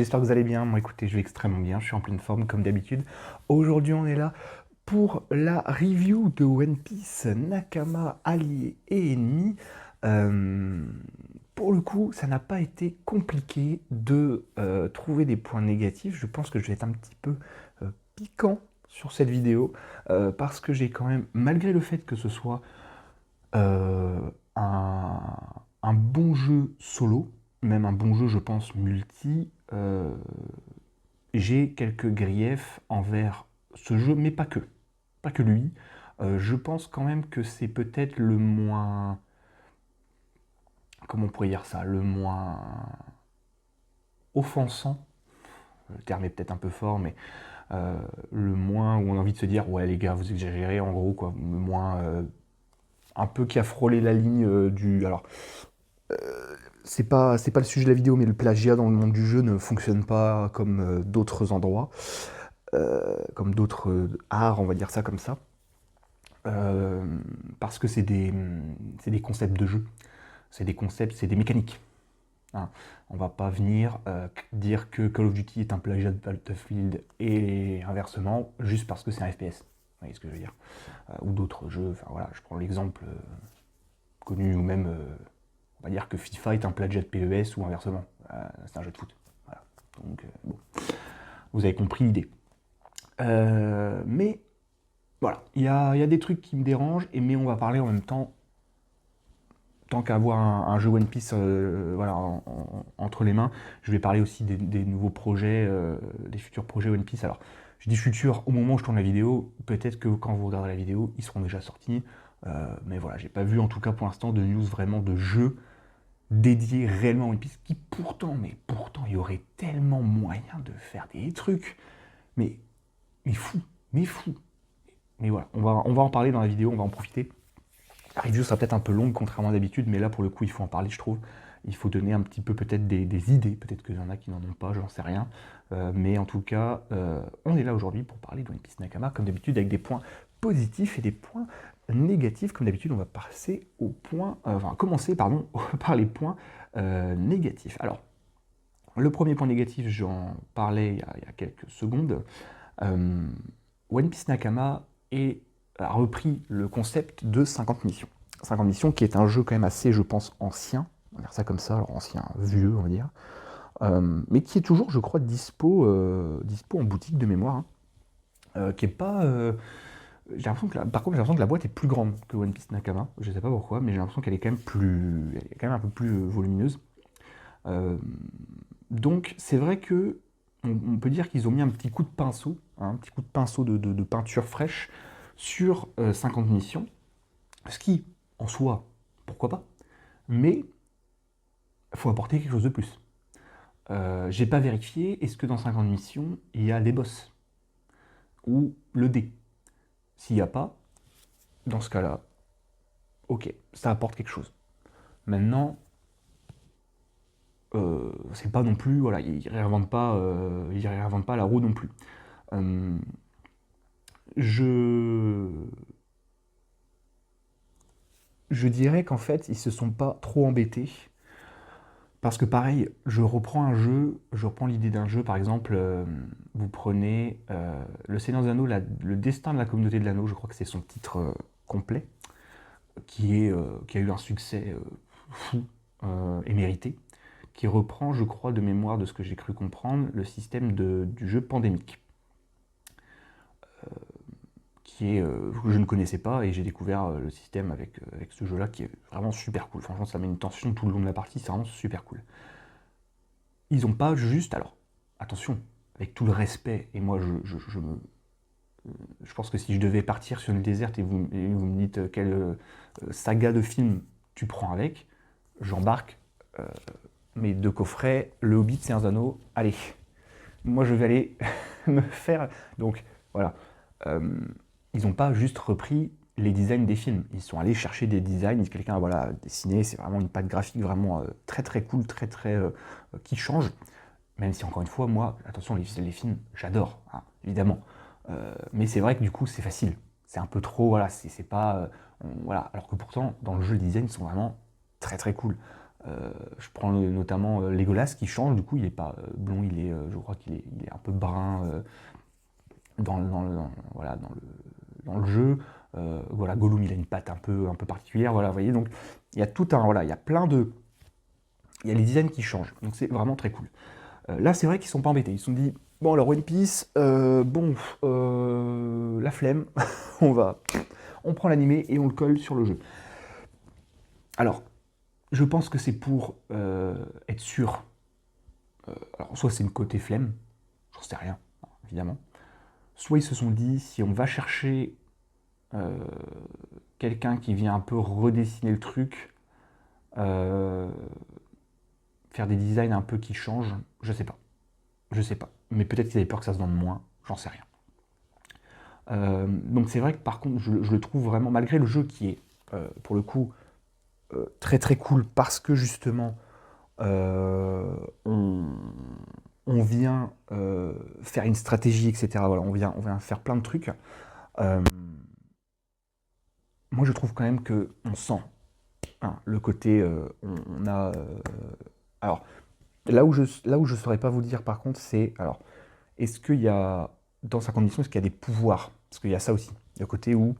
j'espère que vous allez bien. Moi écoutez, je vais extrêmement bien, je suis en pleine forme comme d'habitude. Aujourd'hui on est là pour la review de One Piece Nakama, allié et ennemi. Euh, pour le coup, ça n'a pas été compliqué de trouver des points négatifs. Je pense que je vais être un petit peu piquant sur cette vidéo parce que j'ai quand même, malgré le fait que ce soit euh, un, un bon jeu solo, même un bon jeu, je pense, multi, j'ai quelques griefs envers ce jeu, mais pas que lui. Je pense quand même que c'est peut-être le moins, comment on pourrait dire ça, le moins offensant. Le terme est peut-être un peu fort, mais le moins où on a envie de se dire, ouais les gars, vous exagérez, en gros, quoi. Le moins, un peu qui a frôlé la ligne du... Alors, c'est pas le sujet de la vidéo, mais le plagiat dans le monde du jeu ne fonctionne pas comme d'autres endroits, comme d'autres arts, on va dire ça comme ça. Euh, Parce que c'est des concepts de jeu, c'est des concepts, c'est des mécaniques. Hein. On va pas venir dire que Call of Duty est un plagiat de Battlefield et inversement, juste parce que c'est un FPS. Vous voyez ce que je veux dire? Ou d'autres jeux, enfin voilà, je prends l'exemple connu, ou même, on va dire que FIFA est un plagiat de PES ou inversement. C'est un jeu de foot. Voilà. Donc, bon, vous avez compris l'idée. Mais voilà, il y a des trucs qui me dérangent, mais on va parler en même temps, tant qu'à avoir un jeu One Piece voilà, entre les mains, je vais parler aussi des nouveaux projets, des futurs projets One Piece. Alors, je dis futurs au moment où je tourne la vidéo, peut-être que quand vous regarderez la vidéo, ils seront déjà sortis, mais voilà, j'ai pas vu en tout cas pour l'instant de news vraiment de jeux dédiés réellement à One Piece, qui pourtant, mais pourtant, il y aurait tellement moyen de faire des trucs, mais, mais fou, mais fou. Mais voilà, on va en parler dans la vidéo, on va en profiter. La review sera peut-être un peu longue contrairement à d'habitude, mais là pour le coup il faut en parler je trouve. Il faut donner un petit peu peut-être des idées, peut-être qu'il y en a qui n'en ont pas, j'en sais rien. Mais en tout cas, on est là aujourd'hui pour parler de One Piece Nakama, comme d'habitude avec des points positifs et des points négatifs. Comme d'habitude, on va passer au point, enfin commencer pardon, par les points négatifs. Alors, le premier point négatif, j'en parlais il y a quelques secondes. Euh, One Piece Nakama a repris le concept de 50 missions. 50 missions qui est un jeu quand même assez, je pense, ancien, on va dire ça comme ça, alors ancien, vieux, on va dire, mais qui est toujours, je crois, dispo en boutique de mémoire, hein, qui est pas... j'ai l'impression que par contre, j'ai l'impression que la boîte est plus grande que One Piece Nakama, je sais pas pourquoi, mais j'ai l'impression qu'elle est quand même plus... Elle est quand même un peu plus volumineuse. Euh, donc c'est vrai que on peut dire qu'ils ont mis un petit coup de pinceau, hein, un petit coup de pinceau de peinture fraîche sur 50 missions, ce qui, en soi, pourquoi pas, mais il faut apporter quelque chose de plus. J'ai pas vérifié, est-ce que dans 50 missions, il y a des boss ou le dé? S'il n'y a pas, dans ce cas-là, ok, ça apporte quelque chose. Maintenant, c'est pas non plus, voilà, ils réinventent pas la roue non plus. Euh, je, je dirais qu'en fait, ils se sont pas trop embêtés. Parce que pareil, je reprends l'idée d'un jeu, par exemple, vous prenez Le Seigneur des Anneaux, le destin de la communauté de l'anneau, je crois que c'est son titre complet, qui a eu un succès fou et mérité, qui reprend, je crois, de mémoire de ce que j'ai cru comprendre, le système du jeu pandémique. Que je ne connaissais pas et j'ai découvert le système avec ce jeu-là qui est vraiment super cool. Franchement, ça met une tension tout le long de la partie, c'est vraiment super cool. Ils n'ont pas juste, alors attention, avec tout le respect, et moi je pense que si je devais partir sur une déserte et vous me dites quelle saga de film tu prends avec, j'embarque mes deux coffrets, Le Hobbit, Seigneur des Anneaux, allez, moi je vais aller me faire. Donc voilà. Euh, Ils n'ont pas juste repris les designs des films. Ils sont allés chercher des designs, quelqu'un a voilà, dessiné, c'est vraiment une patte graphique vraiment très très cool, très très qui change. Même si encore une fois, moi, attention, les films, j'adore, hein, évidemment. Mais c'est vrai que du coup, c'est facile. C'est un peu trop, voilà, c'est pas. Voilà. Alors que pourtant, dans le jeu, les designs sont vraiment très très cool. Je prends notamment Legolas qui change, du coup il n'est pas blond, je crois il est un peu brun voilà, dans le jeu. Voilà, Gollum il a une patte un peu particulière, voilà, vous voyez, donc il y a tout un, voilà, il y a plein de, il y a les designs qui changent, donc c'est vraiment très cool. Là c'est vrai qu'ils sont pas embêtés, ils se sont dit, bon alors One Piece, la flemme, on prend l'animé et on le colle sur le jeu. Alors, je pense que c'est pour être sûr. Alors, soit c'est le côté flemme, j'en sais rien, évidemment. Soit ils se sont dit, si on va chercher euh, quelqu'un qui vient un peu redessiner le truc, euh, faire des designs un peu qui changent, je sais pas. Je sais pas. Mais peut-être qu'ils avaient peur que ça se vende moins, j'en sais rien. Donc c'est vrai que par contre, je le trouve vraiment, malgré le jeu qui est, pour le coup, très très cool, parce que justement, euh, on, on vient faire une stratégie, etc. Voilà, on vient faire plein de trucs. Euh, Moi, je trouve quand même que on sent hein, le côté, on a. Alors, là où je saurais pas vous dire, par contre, c'est alors, est-ce qu'il y a dans sa condition, est-ce qu'il y a des pouvoirs? Parce qu'il y a ça aussi, le côté où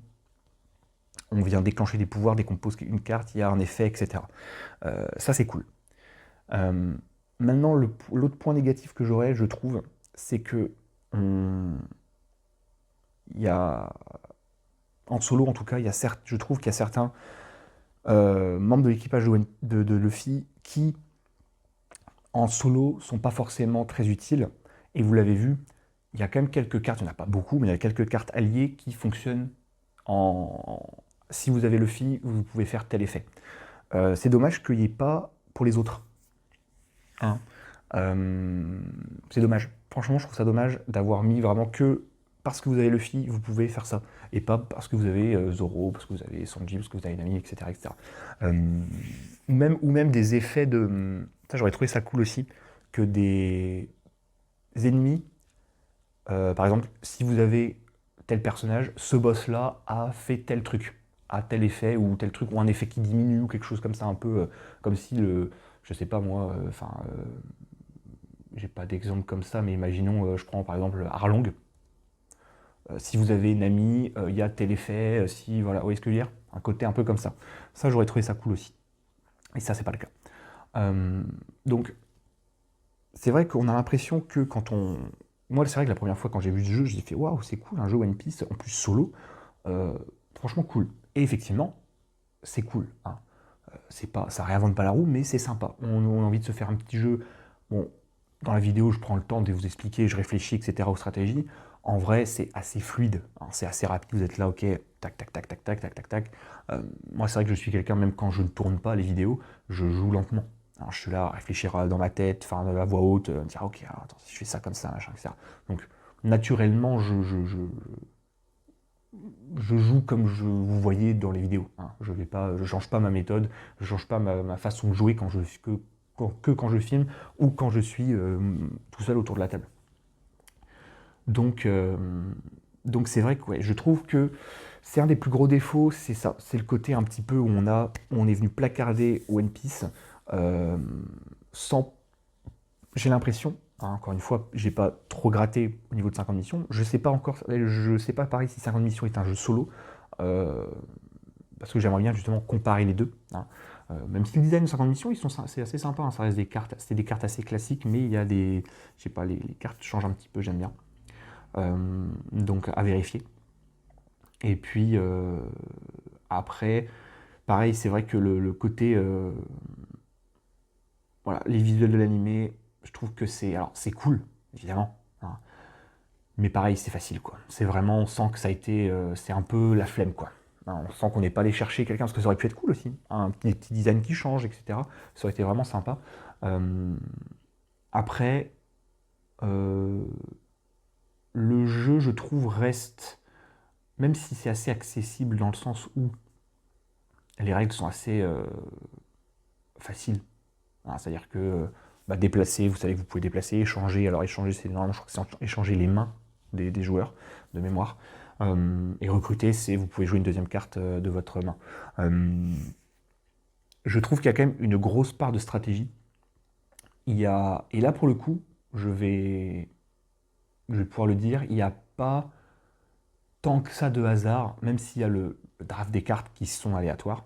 on vient déclencher des pouvoirs dès qu'on pose une carte, il y a un effet, etc. Ça, c'est cool. Euh, Maintenant, l'autre point négatif que j'aurais, je trouve, c'est que il y a, en solo en tout cas, je trouve qu'il y a certains membres de l'équipage de Luffy qui, en solo, sont pas forcément très utiles. Et vous l'avez vu, il y a quand même quelques cartes, il n'y en a pas beaucoup, mais il y a quelques cartes alliées qui fonctionnent en... Si vous avez Luffy, vous pouvez faire tel effet. C'est dommage qu'il n'y ait pas pour les autres. Hein. C'est dommage. Franchement, je trouve ça dommage d'avoir mis vraiment que parce que vous avez Luffy, vous pouvez faire ça. Et pas parce que vous avez Zoro, parce que vous avez Sanji, parce que vous avez Nami, etc. etc. Euh, ou même des effets de. Ça, j'aurais trouvé ça cool aussi, que des ennemis, par exemple, si vous avez tel personnage, ce boss-là a fait tel truc, a tel effet, ou tel truc, ou un effet qui diminue, ou quelque chose comme ça, un peu comme si le. Je sais pas moi, j'ai pas d'exemple comme ça, mais imaginons, je prends par exemple Arlong. Si vous avez une amie, il y a tel effet, si, voilà, vous voyez ce que je veux dire? Un côté un peu comme ça. Ça, j'aurais trouvé ça cool aussi. Et ça, c'est pas le cas. Euh, donc, c'est vrai qu'on a l'impression que quand on. Moi, c'est vrai que la première fois quand j'ai vu ce jeu, j'ai fait waouh, c'est cool, un jeu One Piece, en plus solo. Euh, Franchement, cool. Et effectivement, c'est cool. Hein. C'est pas, ça réinvente pas la roue, mais c'est sympa. On a envie de se faire un petit jeu. Bon, dans la vidéo, je prends le temps de vous expliquer, je réfléchis, etc. aux stratégies. En vrai, c'est assez fluide, hein, c'est assez rapide. Vous êtes là, ok, tac, tac, tac, tac, tac, tac, tac, tac. Moi, c'est vrai que je suis quelqu'un, même quand je ne tourne pas les vidéos, je joue lentement. Alors, je suis là à réfléchir dans ma tête, enfin, à voix haute, dire, ok, alors, attends, si je fais ça comme ça, machin, etc. Donc, naturellement, je joue comme vous voyez dans les vidéos. Hein. Je change pas ma méthode, je change pas ma façon de jouer quand je filme ou quand je suis tout seul autour de la table. Donc, euh, donc c'est vrai que ouais, je trouve que c'est un des plus gros défauts, c'est ça, c'est le côté un petit peu où on est venu placarder One Piece euh, sans, j'ai l'impression, hein, encore une fois, j'ai pas trop gratté au niveau de 50 missions, je sais pas pareil si 50 missions est un jeu solo, euh, parce que j'aimerais bien justement comparer les deux. Hein. Même si le design de 50 missions, c'est assez sympa, hein, ça reste des cartes, c'est des cartes assez classiques, mais il y a des, je sais pas, les cartes changent un petit peu, j'aime bien. Donc à vérifier. Et puis après, pareil, c'est vrai que le côté, voilà, les visuels de l'animé, je trouve que c'est cool, évidemment. Hein. Mais pareil, c'est facile, quoi. C'est vraiment, on sent que ça a été, c'est un peu la flemme, quoi. Hein, on sent qu'on n'est pas allé chercher quelqu'un, parce que ça aurait pu être cool aussi. Hein, des petits designs qui changent, etc. Ça aurait été vraiment sympa. Euh, Après, euh, le jeu, je trouve, reste, même si c'est assez accessible dans le sens où les règles sont assez faciles. Hein, c'est-à-dire que déplacer, vous savez que vous pouvez déplacer, échanger. Alors échanger, c'est normalement, je crois que c'est échanger les mains des joueurs de mémoire. Et recruter, c'est vous pouvez jouer une deuxième carte de votre main. Euh, je trouve qu'il y a quand même une grosse part de stratégie. Et là, pour le coup, je vais pouvoir le dire, il n'y a pas tant que ça de hasard, même s'il y a le draft des cartes qui sont aléatoires.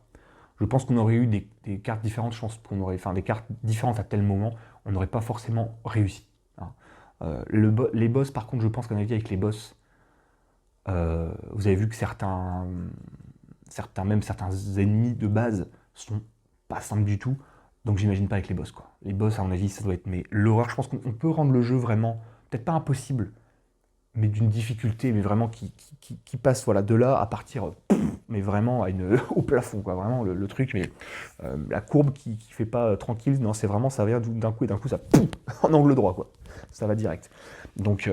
Je pense qu'on aurait eu des cartes différentes, je pense qu'on aurait, enfin des cartes différentes à tel moment, on n'aurait pas forcément réussi, hein. Les boss, par contre, je pense qu'à mon avis, avec les boss, vous avez vu que même certains ennemis de base sont pas simples du tout, donc j'imagine pas avec les boss, quoi. Les boss, à mon avis, ça doit être mais l'horreur. Je pense qu'on peut rendre le jeu vraiment, peut-être pas impossible, mais d'une difficulté, mais vraiment qui passe voilà, de là à partir, mais vraiment au plafond, quoi, vraiment le truc, mais la courbe qui fait pas tranquille, non, c'est vraiment, ça vient d'un coup, et d'un coup, ça, en angle droit, quoi, ça va direct. Donc,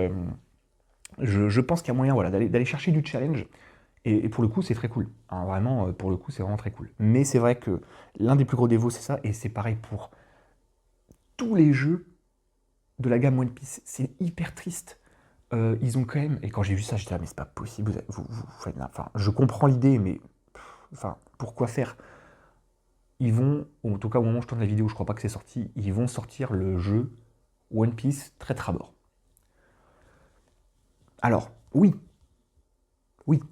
je pense qu'il y a moyen voilà, d'aller chercher du challenge, et pour le coup, c'est très cool, hein, vraiment, pour le coup, c'est vraiment très cool. Mais c'est vrai que l'un des plus gros défauts, c'est ça, et c'est pareil pour tous les jeux de la gamme One Piece, c'est hyper triste. Ils ont quand même, et quand j'ai vu ça, j'étais là, mais c'est pas possible, vous faites enfin, je comprends l'idée, mais enfin, pourquoi faire? Ils vont, ou en tout cas au moment où je tourne la vidéo, je crois pas que c'est sorti, ils vont sortir le jeu One Piece très Trabord. Alors, oui, oui,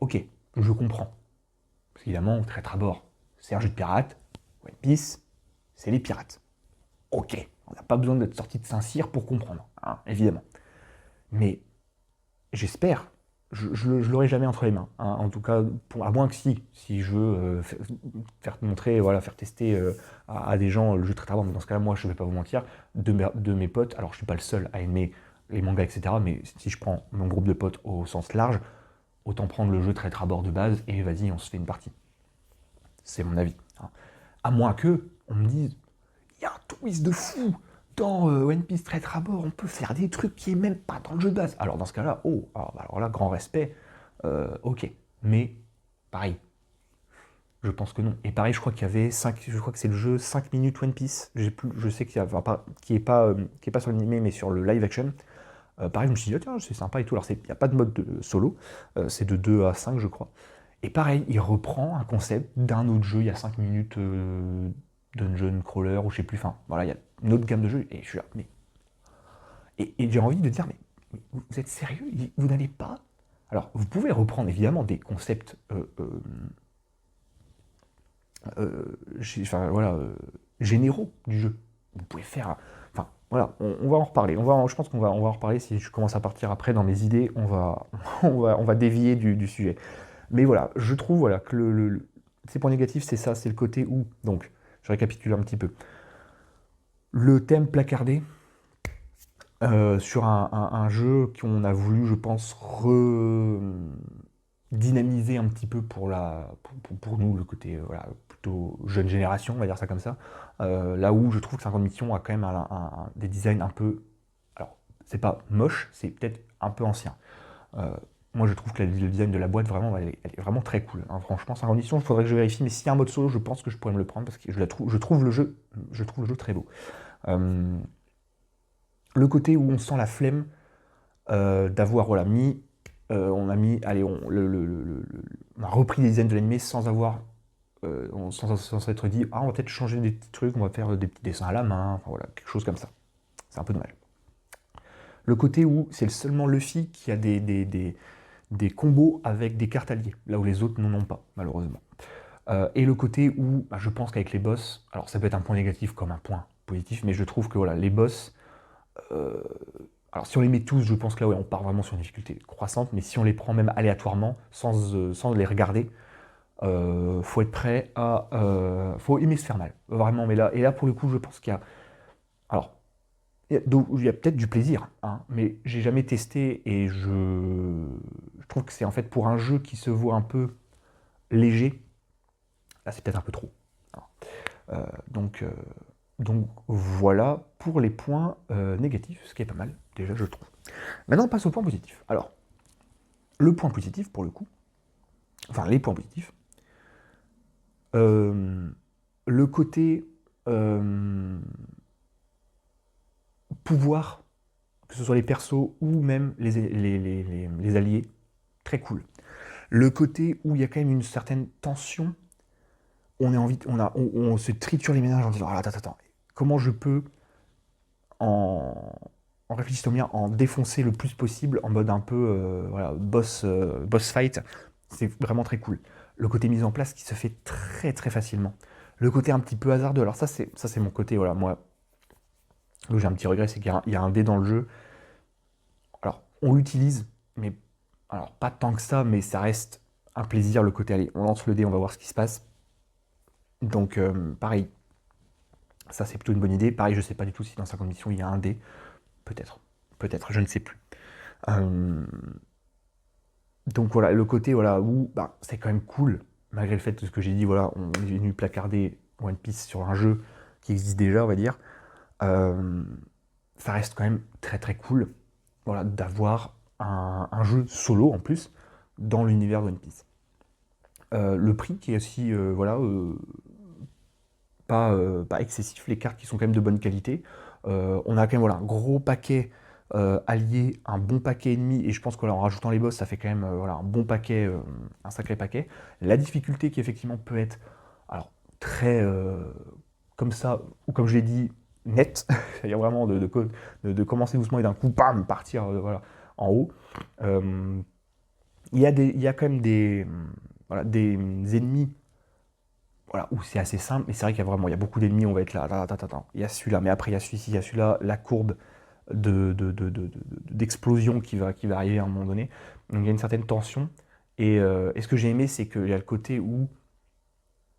ok, je comprends. Parce qu'évidemment, très Trabord, c'est un jeu de pirates, One Piece, c'est les pirates. Ok, on n'a pas besoin d'être sorti de Saint-Cyr pour comprendre, hein, évidemment. Mais j'espère. Je l'aurai jamais entre les mains, hein. En tout cas, à moins que si je veux faire montrer, voilà, faire tester à des gens le jeu très tard, mais dans ce cas-là, moi, je ne vais pas vous mentir, de mes potes, alors je suis pas le seul à aimer les mangas, etc., mais si je prends mon groupe de potes au sens large, autant prendre le jeu très trabord de base et vas-y, on se fait une partie. C'est mon avis, hein. À moins que on me dise, il y a un twist de fou dans One Piece Très Trabord, on peut faire des trucs qui est même pas dans le jeu de base. Alors dans ce cas-là, oh, alors là, grand respect, ok. Mais pareil, je pense que non. Et pareil, je crois qu'il y avait 5, je crois que c'est le jeu 5 minutes One Piece. Je sais qu'il y a, enfin, pas, qui est pas sur l'animé, mais sur le live action. Pareil, je me suis dit, ah, tiens, c'est sympa et tout. Alors il n'y a pas de mode de solo, c'est de 2 à 5, je crois. Et pareil, il reprend un concept d'un autre jeu, il y a 5 minutes Dungeon Crawler, ou je sais plus, enfin, voilà, il y a une autre gamme de jeux, et je suis là, mais... Et j'ai envie de dire, mais vous êtes sérieux? Vous n'allez pas... Alors, vous pouvez reprendre évidemment des concepts enfin, voilà, généraux du jeu. Vous pouvez faire... Enfin, voilà, on va en reparler. Je pense on va en reparler. Si je commence à partir après dans mes idées, on va dévier du sujet. Mais voilà, je trouve voilà, que ces points négatifs, c'est ça, c'est le côté où... Donc, je récapitule un petit peu. Le thème placardé, sur un jeu qu'on a voulu, je pense, dynamiser un petit peu pour nous, le côté voilà, plutôt jeune génération, on va dire ça comme ça. Là où je trouve que 50 Missions a quand même des designs un peu... Alors, c'est pas moche, c'est peut-être un peu ancien. Moi, je trouve que le design de la boîte, vraiment, elle est vraiment très cool, hein. Franchement, 50 Missions, il faudrait que je vérifie, mais s'il y a un mode solo, je pense que je pourrais me le prendre, parce que je trouve le jeu très beau. Le côté où on sent la flemme d'avoir voilà, mis, on a mis, allez, on a repris les designs de l'animé sans avoir, sans être dit, ah, on va peut-être changer des petits trucs, on va faire des petits dessins à la main, enfin voilà, quelque chose comme ça. C'est un peu dommage. Le côté où c'est seulement Luffy qui a des combos avec des cartes alliées, là où les autres n'en ont pas, malheureusement. Et le côté où, bah, je pense qu'avec les boss, alors ça peut être un point négatif comme un point positif, mais je trouve que voilà, les boss, alors si on les met tous, je pense que là ouais, on part vraiment sur une difficulté croissante, mais si on les prend même aléatoirement, sans les regarder, faut être prêt à... faut aimer se faire mal, vraiment. Et là pour le coup, je pense qu'il y a... Alors, il y a peut-être du plaisir, hein, mais j'ai jamais testé et je trouve que c'est en fait pour un jeu qui se voit un peu léger, là c'est peut-être un peu trop, hein. Euh, donc, euh, donc voilà pour les points négatifs, ce qui est pas mal, déjà je trouve. Maintenant on passe au point positif. Alors, le point positif pour le coup, enfin les points positifs, euh, le côté pouvoir, que ce soit les persos ou même les alliés, très cool. Le côté où il y a quand même une certaine tension, on se triture les ménages en disant, ah, attends, comment je peux, en, en réfléchissant bien, en défoncer le plus possible, en mode un peu, voilà, boss fight, c'est vraiment très cool. Le côté mise en place qui se fait très très facilement. Le côté un petit peu hasardeux, alors ça c'est mon côté, voilà, moi, où j'ai un petit regret, c'est qu'il y a un dé dans le jeu. Alors, on l'utilise, mais alors pas tant que ça, mais ça reste un plaisir le côté, allez, on lance le dé, on va voir ce qui se passe. Donc, pareil, ça c'est plutôt une bonne idée. Pareil, je sais pas du tout si dans 50 missions il y a un dé. Peut-être, peut-être, je ne sais plus. Euh, donc voilà, le côté voilà, où bah, c'est quand même cool, malgré le fait de ce que j'ai dit, voilà, on est venu placarder One Piece sur un jeu qui existe déjà, on va dire. Euh, Ça reste quand même très très cool, voilà, d'avoir un jeu solo en plus dans l'univers de One Piece. Le prix qui est aussi voilà, pas excessif, les cartes qui sont quand même de bonne qualité. On a quand même voilà, un gros paquet allié, un bon paquet ennemi, et je pense qu'en rajoutant les boss, ça fait quand même voilà, un bon paquet, un sacré paquet. La difficulté qui effectivement peut être alors, très comme ça, ou comme je l'ai dit, net, c'est-à-dire vraiment de commencer doucement et d'un coup, bam, partir voilà, en haut. Euh, il y a quand même voilà, des ennemis voilà, où c'est assez simple, mais c'est vrai qu'il y a vraiment, il y a beaucoup d'ennemis, on va être là, attends, il y a celui-là, mais après il y a celui-ci, il y a celui-là, la courbe d'explosion qui va arriver à un moment donné. Donc il y a une certaine tension. Et ce que j'ai aimé, c'est qu'il y a le côté où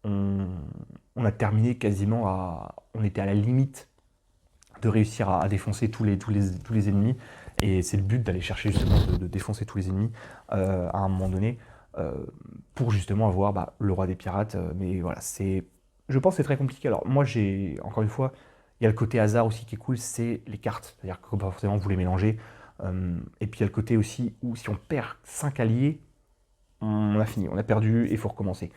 on, on a terminé quasiment à. On était à la limite de réussir à défoncer tous les ennemis. Et c'est le but d'aller chercher justement de défoncer tous les ennemis à un moment donné euh, pour justement avoir bah, le roi des pirates. Mais voilà, je pense que c'est très compliqué. Alors moi, encore une fois, il y a le côté hasard aussi qui est cool, c'est les cartes. C'est-à-dire que pas forcément vous les mélangez. Et puis il y a le côté aussi où si on perd 5 alliés, on a fini, on a perdu et il faut recommencer.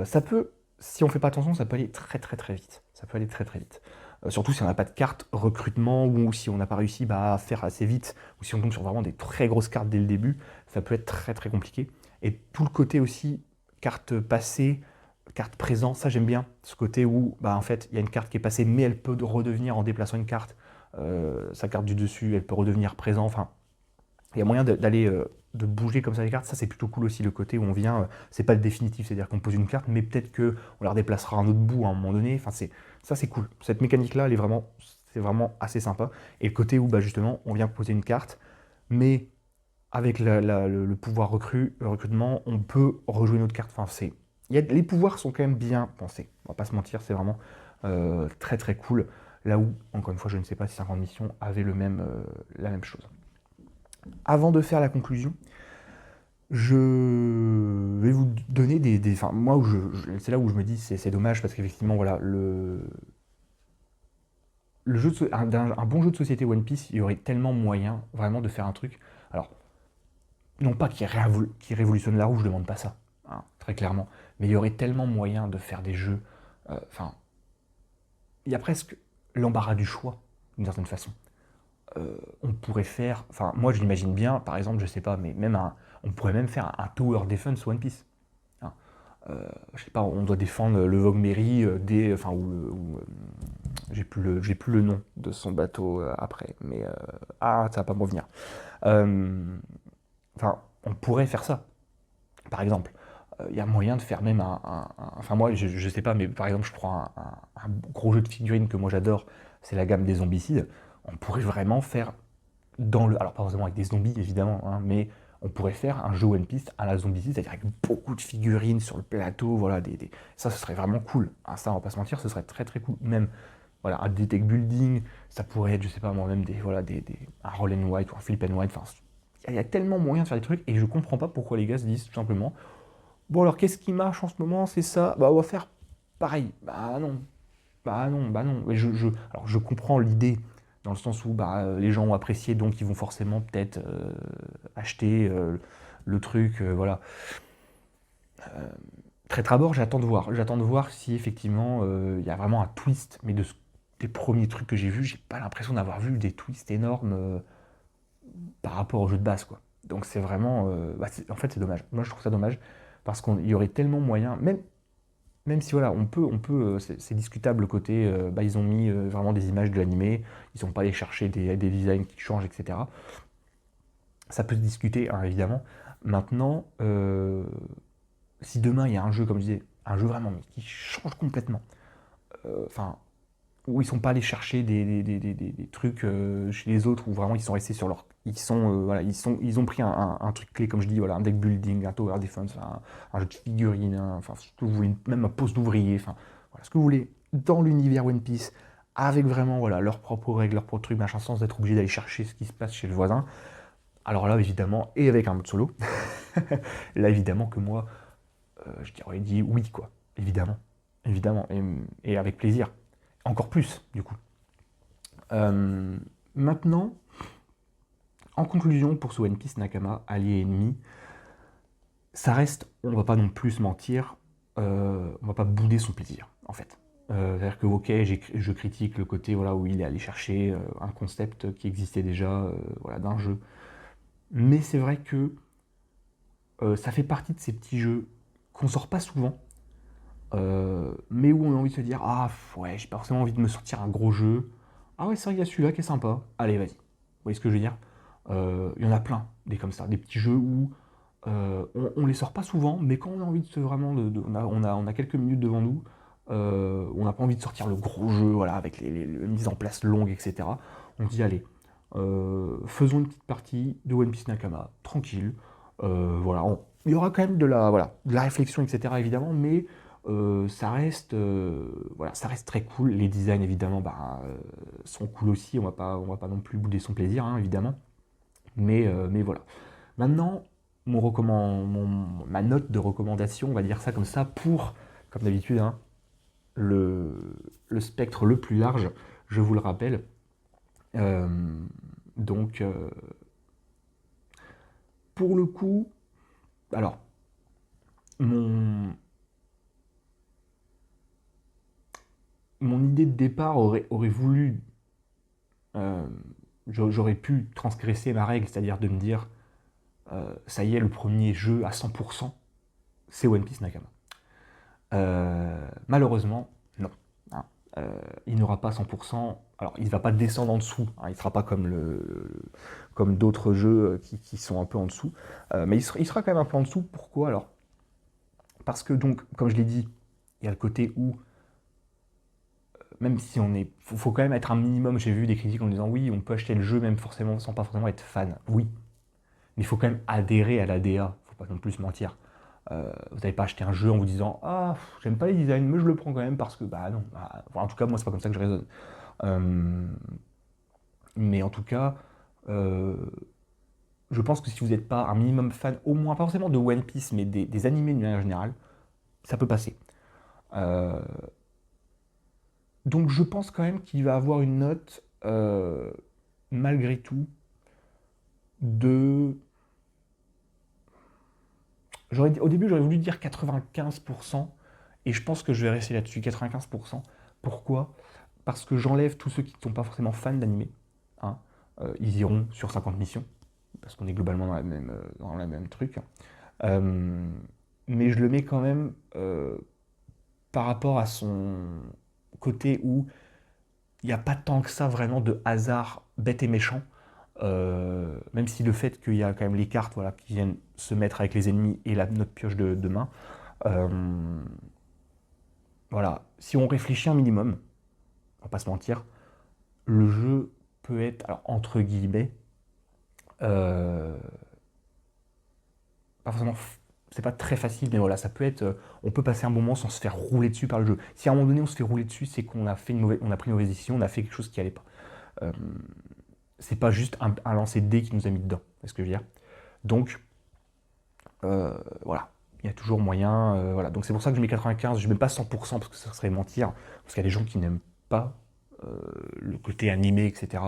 Ça peut, si on fait pas attention, ça peut aller très très très vite. Ça peut aller très très vite. Surtout si on n'a pas de carte recrutement ou si on n'a pas réussi bah, à faire assez vite ou si on tombe sur vraiment des très grosses cartes dès le début, ça peut être très très compliqué. Et tout le côté aussi carte passée, carte présent, ça j'aime bien. Ce côté où bah, en fait il y a une carte qui est passée mais elle peut redevenir en déplaçant une carte, sa carte du dessus, elle peut redevenir présent. Enfin, il y a moyen d'aller de bouger comme ça les cartes, ça c'est plutôt cool aussi le côté où on vient, c'est pas le définitif, c'est-à-dire qu'on pose une carte, mais peut-être que on la redéplacera à un autre bout à un moment donné. Enfin ça c'est cool. Cette mécanique là, c'est vraiment assez sympa. Et le côté où bah, justement on vient poser une carte, mais avec le pouvoir recrutement, on peut rejouer notre carte. Enfin les pouvoirs sont quand même bien pensés. On va pas se mentir, c'est vraiment très très cool. Là où encore une fois je ne sais pas si 50 missions avait la même chose. Avant de faire la conclusion, je vais vous donner enfin, moi, c'est là où je me dis c'est dommage parce qu'effectivement, voilà, le jeu un bon jeu de société One Piece, il y aurait tellement moyen vraiment de faire un truc. Alors, non pas qui révolutionne la roue, je demande pas ça, hein, très clairement, mais il y aurait tellement moyen de faire des jeux. Enfin, il y a presque l'embarras du choix, d'une certaine façon. On pourrait faire, enfin moi je l'imagine bien, par exemple, je sais pas, mais on pourrait même faire un Tower Defense One Piece. Hein. Je sais pas, on doit défendre le Vogmeri enfin j'ai plus le nom de son bateau après, mais ça va pas me revenir. Euh, Enfin, on pourrait faire ça, par exemple. Il y a moyen de faire même enfin moi je sais pas, mais par exemple je prends un gros jeu de figurines que moi j'adore, c'est la gamme des zombicides. On pourrait vraiment faire alors pas forcément avec des zombies évidemment, hein, mais on pourrait faire un jeu One Piece à la Zombicide, c'est-à-dire avec beaucoup de figurines sur le plateau, voilà, ça ce serait vraiment cool. Hein, ça on va pas se mentir, ce serait très très cool. Même voilà, un deck building, ça pourrait être, je sais pas moi, même un roll and white ou un flip and white. Enfin, il y a tellement moyen de faire des trucs et je comprends pas pourquoi les gars se disent tout simplement bon alors qu'est-ce qui marche en ce moment, c'est ça, bah on va faire pareil. Bah non. Mais alors je comprends l'idée dans le sens où bah, les gens ont apprécié, donc ils vont forcément peut-être acheter le truc, voilà. Très Trabord, j'attends de voir. J'attends de voir si effectivement il y a vraiment un twist, mais des premiers trucs que j'ai vus, j'ai pas l'impression d'avoir vu des twists énormes par rapport au jeu de base, quoi. Donc c'est vraiment, en fait c'est dommage. Moi je trouve ça dommage parce qu'il y aurait tellement moyen, même même si voilà, c'est discutable le côté, ils ont mis vraiment des images de l'animé, ils sont pas allés chercher des designs qui changent, etc. Ça peut se discuter, hein, évidemment. Maintenant, si demain il y a un jeu, comme je disais, un jeu vraiment mais qui change complètement, enfin, où ils sont pas allés chercher des trucs chez les autres, où vraiment ils sont restés sur leur. Voilà, ils ont pris un truc clé, comme je dis, voilà, un deck building, un tower defense, un jeu de figurines, enfin, ce que vous voulez, même un poste d'ouvrier, enfin, voilà, ce que vous voulez, dans l'univers One Piece, avec vraiment voilà, leurs propres règles, leurs propres trucs, machin, sans être obligé d'aller chercher ce qui se passe chez le voisin. Alors là, évidemment, et avec un mode solo, là, évidemment que moi, je t'aurais dit oui, quoi. Évidemment. Évidemment. Et avec plaisir. Encore plus, du coup. Euh, Maintenant, en conclusion, pour ce One Piece Nakama, allié et ennemi, ça reste, on va pas non plus se mentir, on va pas bouder son plaisir, en fait. C'est-à-dire que, ok, je critique le côté voilà, où il est allé chercher un concept qui existait déjà voilà, d'un jeu. Mais c'est vrai que ça fait partie de ces petits jeux qu'on sort pas souvent, mais où on a envie de se dire ah ouais, j'ai pas forcément envie de me sortir un gros jeu. Ah ouais, c'est vrai qu'il y a celui-là qui est sympa. Allez, vas-y. Vous voyez ce que je veux dire? Il y en a plein, des comme ça, des petits jeux où on les sort pas souvent, mais quand on a envie de se vraiment, on a quelques minutes devant nous, on n'a pas envie de sortir le gros jeu, voilà, avec les mises en place longues, etc. On se dit allez, faisons une petite partie de One Piece Nakama, tranquille. Voilà, il y aura quand même voilà, de la réflexion, etc. évidemment, mais voilà, ça reste très cool. Les designs évidemment sont cool aussi. On va pas non plus bouder son plaisir, hein, évidemment. Mais voilà. Maintenant, ma note de recommandation, on va dire ça comme ça, pour, comme d'habitude, hein, le, le spectre le plus large, je vous le rappelle. Euh, donc, pour le coup, alors, mon, mon idée de départ aurait voulu, euh, j'aurais pu transgresser ma règle, c'est-à-dire de me dire, ça y est, le premier jeu à 100%, c'est One Piece Nakama. Malheureusement, non. Hein. Il n'aura pas 100%. Alors, il ne va pas descendre en dessous. Hein, il ne sera pas comme d'autres jeux qui sont un peu en dessous. Mais il sera quand même un peu en dessous. Pourquoi alors? Parce que, donc, comme je l'ai dit, il y a le côté où, même si on est. Faut quand même être un minimum. J'ai vu des critiques en disant oui, on peut acheter le jeu même forcément sans pas forcément être fan. Oui. Mais il faut quand même adhérer à l'ADA. Faut pas non plus se mentir. Vous n'avez pas acheté un jeu en vous disant ah j'aime pas les designs mais je le prends quand même parce que bah non enfin, en tout cas moi c'est pas comme ça que je raisonne. Euh, mais en tout cas je pense que si vous n'êtes pas un minimum fan au moins pas forcément de One Piece mais des animés d'une manière générale ça peut passer. Euh, donc je pense quand même qu'il va avoir une note malgré tout de au début j'aurais voulu dire 95% et je pense que je vais rester là-dessus 95%. Pourquoi? Parce que j'enlève tous ceux qui ne sont pas forcément fans d'animé. Hein. Ils iront sur 50 missions, parce qu'on est globalement dans la même truc. Euh, mais je le mets quand même par rapport à son côté où il n'y a pas tant que ça vraiment de hasard bête et méchant. Même si le fait qu'il y a quand même les cartes voilà, qui viennent se mettre avec les ennemis et notre pioche de main. Euh, voilà, si on réfléchit un minimum, on va pas se mentir, le jeu peut être, alors entre guillemets, euh, pas forcément, c'est pas très facile, mais voilà, ça peut être, on peut passer un bon moment sans se faire rouler dessus par le jeu. Si à un moment donné on se fait rouler dessus, c'est qu'on a fait on a pris une mauvaise décision, on a fait quelque chose qui allait pas. Euh, c'est pas juste un lancer de dés qui nous a mis dedans, c'est ce que je veux dire. Donc, voilà, il y a toujours moyen, voilà. Donc c'est pour ça que je mets 95, je mets pas 100% parce que ça serait mentir, parce qu'il y a des gens qui n'aiment pas le côté animé, etc.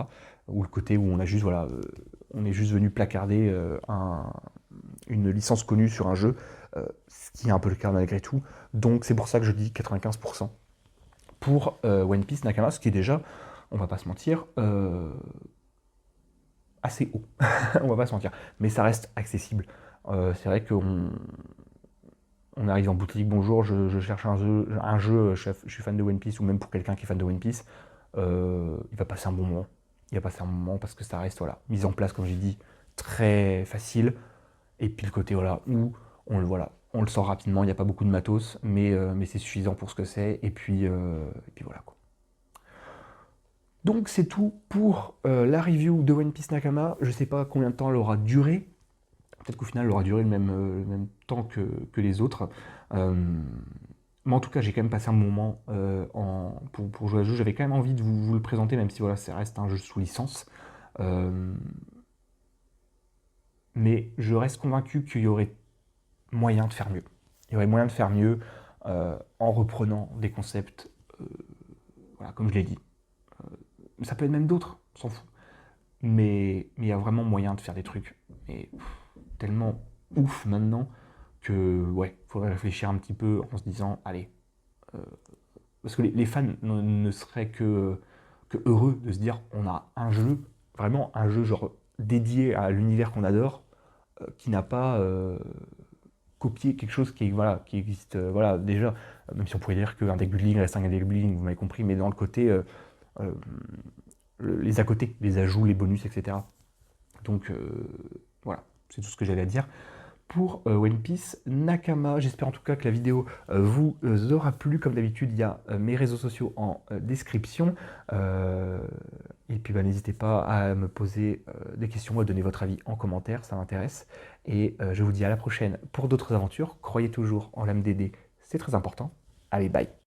Ou le côté où on a juste, voilà, on est juste venu placarder une licence connue sur un jeu, ce qui est un peu le cas malgré tout. Donc c'est pour ça que je dis 95% pour One Piece Nakama, ce qui est déjà, on va pas se mentir, assez haut. On va pas se mentir. Mais ça reste accessible. C'est vrai qu'on On arrive en boutique, bonjour, je cherche un jeu, je suis fan de One Piece, ou même pour quelqu'un qui est fan de One Piece, il va passer un bon moment. Il va passer un moment parce que ça reste, voilà, mise en place, comme j'ai dit, très facile. Et puis le côté, voilà, où on le sort rapidement, il n'y a pas beaucoup de matos, mais c'est suffisant pour ce que c'est. Et puis voilà, quoi. Donc c'est tout pour la review de One Piece Nakama. Je sais pas combien de temps elle aura duré. Peut-être qu'au final elle aura duré le même temps que les autres. Euh, mais en tout cas, j'ai quand même passé un moment pour jouer à ce jeu. J'avais quand même envie de vous le présenter, même si voilà, ça reste un jeu sous licence. Euh, mais je reste convaincu qu'il y aurait moyen de faire mieux. Il y aurait moyen de faire mieux en reprenant des concepts, euh, voilà, comme je l'ai dit. Ça peut être même d'autres, on s'en fout. Mais il y a vraiment moyen de faire des trucs. Mais tellement ouf maintenant que, ouais, il faudrait réfléchir un petit peu en se disant, allez, euh, parce que les fans ne seraient que heureux de se dire, on a un jeu, vraiment un jeu genre dédié à l'univers qu'on adore, qui n'a pas copié quelque chose voilà, qui existe voilà, déjà, même si on pourrait dire qu'un deck building reste un deck building, vous m'avez compris, mais dans le côté, euh, les à côté, les ajouts, les bonus, etc. Donc voilà, c'est tout ce que j'avais à dire pour One Piece Nakama. J'espère en tout cas que la vidéo vous aura plu. Comme d'habitude, il y a mes réseaux sociaux en description. Et puis bah, n'hésitez pas à me poser des questions, à donner votre avis en commentaire, ça m'intéresse. Et je vous dis à la prochaine pour d'autres aventures. Croyez toujours en l'âme d'aider, c'est très important. Allez, bye!